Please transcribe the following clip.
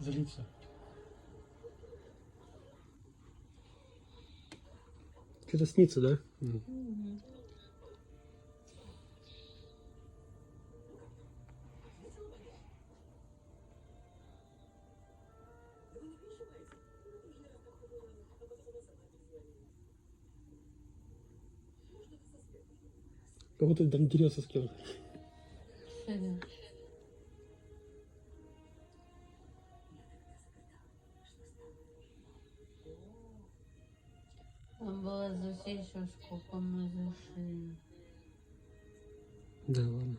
Злиться. Что-то снится, да? Кого-то там дерется с кем-то. Там была засечка, сколько мы зашли. Да ладно.